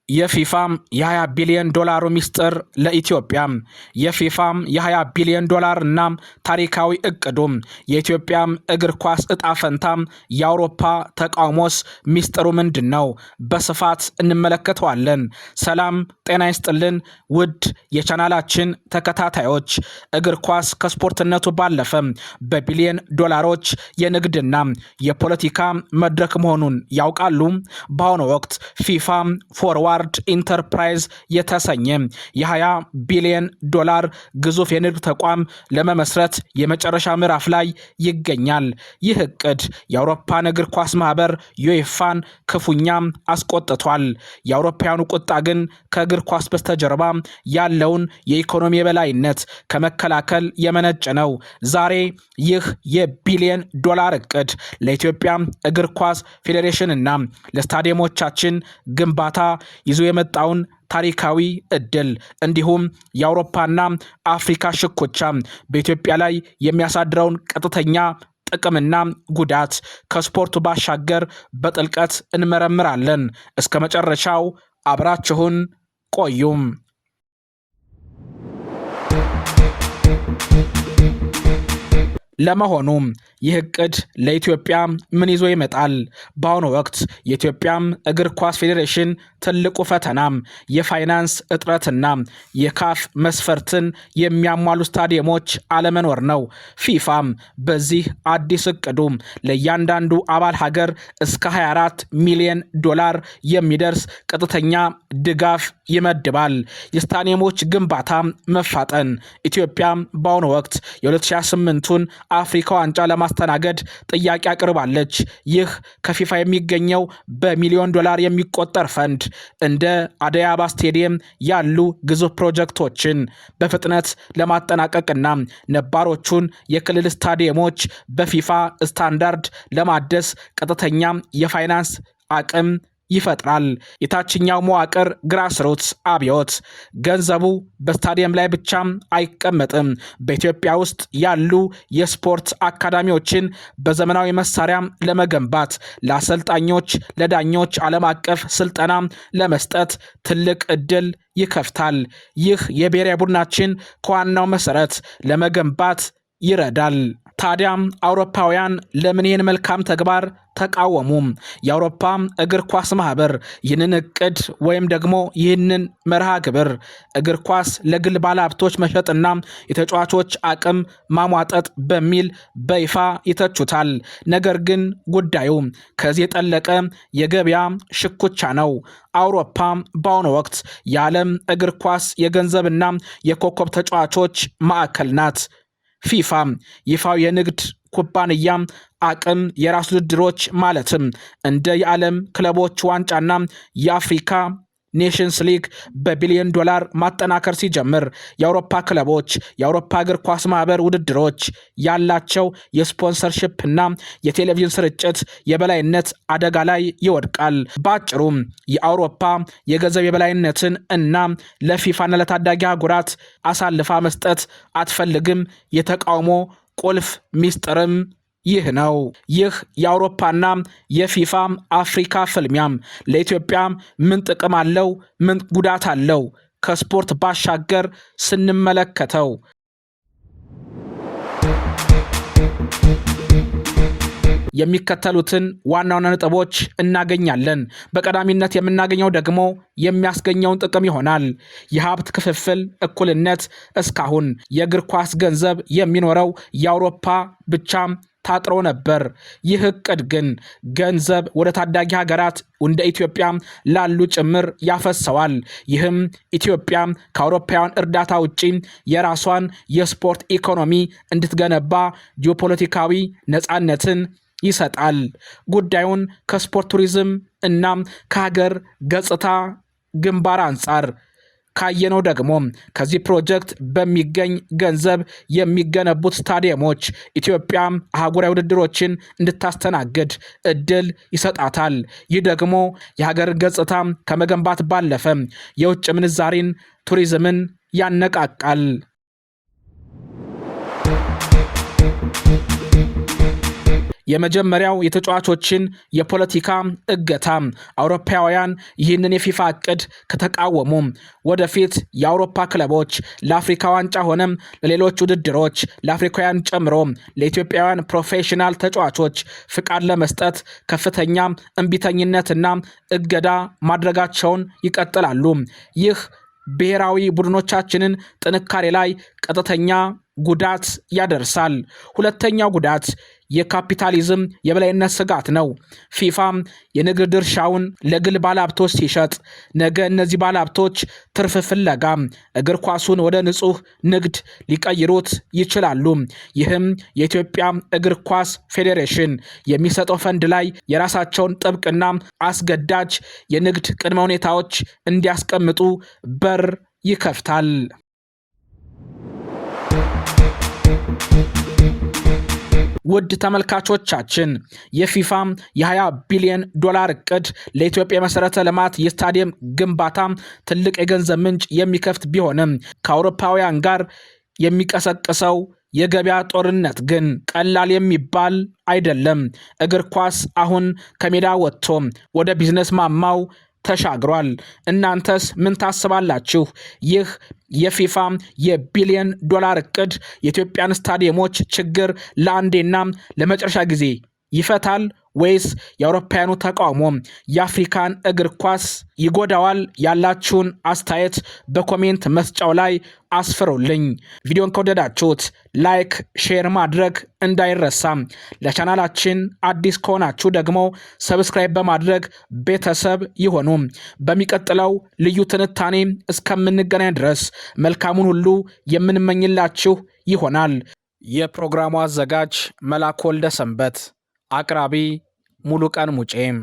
የፊፋም የ20 ቢሊዮን ዶላሩ ሚስጥር ለኢትዮጵያ የፊፋም የ20 ቢሊዮን ዶላር እና ታሪካዊ እቅዱም የኢትዮጵያም እግር ኳስ እጣ ፈንታም የአውሮፓ ተቃውሞስ ሚስጥሩ ምንድነው? በስፋት እንመለከተዋለን። ሰላም ጤና ይስጥልን ውድ የቻናላችን ተከታታዮች፣ እግር ኳስ ከስፖርትነቱ ባለፈ በቢሊዮን ዶላሮች የንግድና የፖለቲካ መድረክ መሆኑን ያውቃሉ? በአሁኑ ወቅት ፊፋ ፎርዋርድ ኢንተርፕራይዝ የተሰኘ የ20 ቢሊዮን ዶላር ግዙፍ የንግድ ተቋም ለመመስረት የመጨረሻ ምዕራፍ ላይ ይገኛል። ይህ እቅድ የአውሮፓን እግር ኳስ ማህበር ዩኤፋን ክፉኛ አስቆጥቷል። የአውሮፓውያኑ ቁጣ ግን ከእግር ኳስ በስተጀርባ ያለውን የኢኮኖሚ የበላይነት ከመከላከል የመነጨ ነው። ዛሬ ይህ የቢሊዮን ዶላር እቅድ ለኢትዮጵያ እግር ኳስ ፌዴሬሽን እና ለስታዲየሞቻችን ግንባታ ይዞ የመጣውን ታሪካዊ እድል እንዲሁም የአውሮፓና አፍሪካ ሽኩቻ በኢትዮጵያ ላይ የሚያሳድረውን ቀጥተኛ ጥቅምና ጉዳት ከስፖርቱ ባሻገር በጥልቀት እንመረምራለን። እስከ መጨረሻው አብራችሁን ቆዩም። ለመሆኑ ይህ እቅድ ለኢትዮጵያ ምን ይዞ ይመጣል? በአሁኑ ወቅት የኢትዮጵያ እግር ኳስ ፌዴሬሽን ትልቁ ፈተና የፋይናንስ እጥረትና የካፍ መስፈርትን የሚያሟሉ ስታዲየሞች አለመኖር ነው። ፊፋ በዚህ አዲስ እቅዱ ለእያንዳንዱ አባል ሀገር እስከ 24 ሚሊዮን ዶላር የሚደርስ ቀጥተኛ ድጋፍ ይመድባል። የስታዲየሞች ግንባታ መፋጠን። ኢትዮጵያ በአሁኑ ወቅት የ2028ቱን አፍሪካ ዋንጫ ለማስተናገድ ጥያቄ አቅርባለች። ይህ ከፊፋ የሚገኘው በሚሊዮን ዶላር የሚቆጠር ፈንድ እንደ አደይ አበባ ስቴዲየም ያሉ ግዙፍ ፕሮጀክቶችን በፍጥነት ለማጠናቀቅና ነባሮቹን የክልል ስታዲየሞች በፊፋ ስታንዳርድ ለማደስ ቀጥተኛ የፋይናንስ አቅም ይፈጥራል። የታችኛው መዋቅር ግራስሩትስ አብዮት። ገንዘቡ በስታዲየም ላይ ብቻ አይቀመጥም። በኢትዮጵያ ውስጥ ያሉ የስፖርት አካዳሚዎችን በዘመናዊ መሳሪያ ለመገንባት፣ ለአሰልጣኞች፣ ለዳኞች ዓለም አቀፍ ስልጠና ለመስጠት ትልቅ እድል ይከፍታል። ይህ የብሔራዊ ቡድናችን ከዋናው መሰረት ለመገንባት ይረዳል። ታዲያም አውሮፓውያን ለምን ይህን መልካም ተግባር ተቃወሙ? የአውሮፓ እግር ኳስ ማህበር ይህንን እቅድ ወይም ደግሞ ይህንን መርሃ ግብር እግር ኳስ ለግል ባለሀብቶች መሸጥና የተጫዋቾች አቅም ማሟጠጥ በሚል በይፋ ይተቹታል። ነገር ግን ጉዳዩ ከዚህ የጠለቀ የገበያ ሽኩቻ ነው። አውሮፓ በአሁኑ ወቅት የዓለም እግር ኳስ የገንዘብና የኮከብ ተጫዋቾች ማዕከል ናት። ፊፋ ይፋው የንግድ ኩባንያ አቅም የራሱ ውድድሮች ማለትም እንደ የዓለም ክለቦች ዋንጫና የአፍሪካ ኔሽንስ ሊግ በቢሊዮን ዶላር ማጠናከር ሲጀምር የአውሮፓ ክለቦች የአውሮፓ እግር ኳስ ማህበር ውድድሮች ያላቸው የስፖንሰርሺፕና የቴሌቪዥን ስርጭት የበላይነት አደጋ ላይ ይወድቃል። በአጭሩ የአውሮፓ የገንዘብ የበላይነትን እና ለፊፋና ለታዳጊ አህጉራት አሳልፋ መስጠት አትፈልግም። የተቃውሞ ቁልፍ ሚስጥርም ይህ ነው። ይህ የአውሮፓና የፊፋ አፍሪካ ፍልሚያም ለኢትዮጵያ ምን ጥቅም አለው? ምን ጉዳት አለው? ከስፖርት ባሻገር ስንመለከተው የሚከተሉትን ዋና ዋና ነጥቦች እናገኛለን። በቀዳሚነት የምናገኘው ደግሞ የሚያስገኘውን ጥቅም ይሆናል። የሀብት ክፍፍል እኩልነት። እስካሁን የእግር ኳስ ገንዘብ የሚኖረው የአውሮፓ ብቻ ታጥሮ ነበር። ይህ እቅድ ግን ገንዘብ ወደ ታዳጊ ሀገራት እንደ ኢትዮጵያ ላሉ ጭምር ያፈሰዋል። ይህም ኢትዮጵያ ከአውሮፓውያን እርዳታ ውጪ የራሷን የስፖርት ኢኮኖሚ እንድትገነባ ጂኦፖለቲካዊ ነፃነትን ይሰጣል። ጉዳዩን ከስፖርት ቱሪዝም እና ከሀገር ገጽታ ግንባር አንጻር ካየነው ደግሞ ከዚህ ፕሮጀክት በሚገኝ ገንዘብ የሚገነቡት ስታዲየሞች ኢትዮጵያ አህጉራዊ ውድድሮችን እንድታስተናግድ እድል ይሰጣታል። ይህ ደግሞ የሀገር ገጽታ ከመገንባት ባለፈ የውጭ ምንዛሪን፣ ቱሪዝምን ያነቃቃል። የመጀመሪያው የተጫዋቾችን የፖለቲካ እገታ። አውሮፓውያን ይህንን የፊፋ እቅድ ከተቃወሙ ወደፊት የአውሮፓ ክለቦች ለአፍሪካ ዋንጫ ሆነም ለሌሎች ውድድሮች ለአፍሪካውያን ጨምሮ ለኢትዮጵያውያን ፕሮፌሽናል ተጫዋቾች ፍቃድ ለመስጠት ከፍተኛ እንቢተኝነትና እገዳ ማድረጋቸውን ይቀጥላሉ። ይህ ብሔራዊ ቡድኖቻችንን ጥንካሬ ላይ ቀጥተኛ ጉዳት ያደርሳል። ሁለተኛው ጉዳት የካፒታሊዝም የበላይነት ስጋት ነው። ፊፋ የንግድ ድርሻውን ለግል ባለሀብቶች ሲሸጥ ነገ እነዚህ ባለሀብቶች ትርፍ ፍለጋ እግር ኳሱን ወደ ንጹህ ንግድ ሊቀይሩት ይችላሉ። ይህም የኢትዮጵያ እግር ኳስ ፌዴሬሽን የሚሰጠው ፈንድ ላይ የራሳቸውን ጥብቅና አስገዳጅ የንግድ ቅድመ ሁኔታዎች እንዲያስቀምጡ በር ይከፍታል። ውድ ተመልካቾቻችን የፊፋ የ20 ቢሊዮን ዶላር እቅድ ለኢትዮጵያ የመሰረተ ልማት የስታዲየም ግንባታ ትልቅ የገንዘብ ምንጭ የሚከፍት ቢሆንም ከአውሮፓውያን ጋር የሚቀሰቅሰው የገበያ ጦርነት ግን ቀላል የሚባል አይደለም። እግር ኳስ አሁን ከሜዳ ወጥቶ ወደ ቢዝነስ ማማው ተሻግሯል። እናንተስ ምን ታስባላችሁ? ይህ የፊፋ የቢሊዮን ዶላር እቅድ የኢትዮጵያን ስታዲየሞች ችግር ለአንዴና ለመጨረሻ ጊዜ ይፈታል ወይስ የአውሮፓውያኑ ተቃውሞ የአፍሪካን እግር ኳስ ይጎዳዋል? ያላችሁን አስተያየት በኮሜንት መስጫው ላይ አስፍሩልኝ። ቪዲዮን ከወደዳችሁት ላይክ፣ ሼር ማድረግ እንዳይረሳ። ለቻናላችን አዲስ ከሆናችሁ ደግሞ ሰብስክራይብ በማድረግ ቤተሰብ ይሆኑ። በሚቀጥለው ልዩ ትንታኔ እስከምንገናኝ ድረስ መልካሙን ሁሉ የምንመኝላችሁ ይሆናል። የፕሮግራሙ አዘጋጅ መላኩ ወልደ ሰንበት፣ አቅራቢ ሙሉቀን ሙጬም።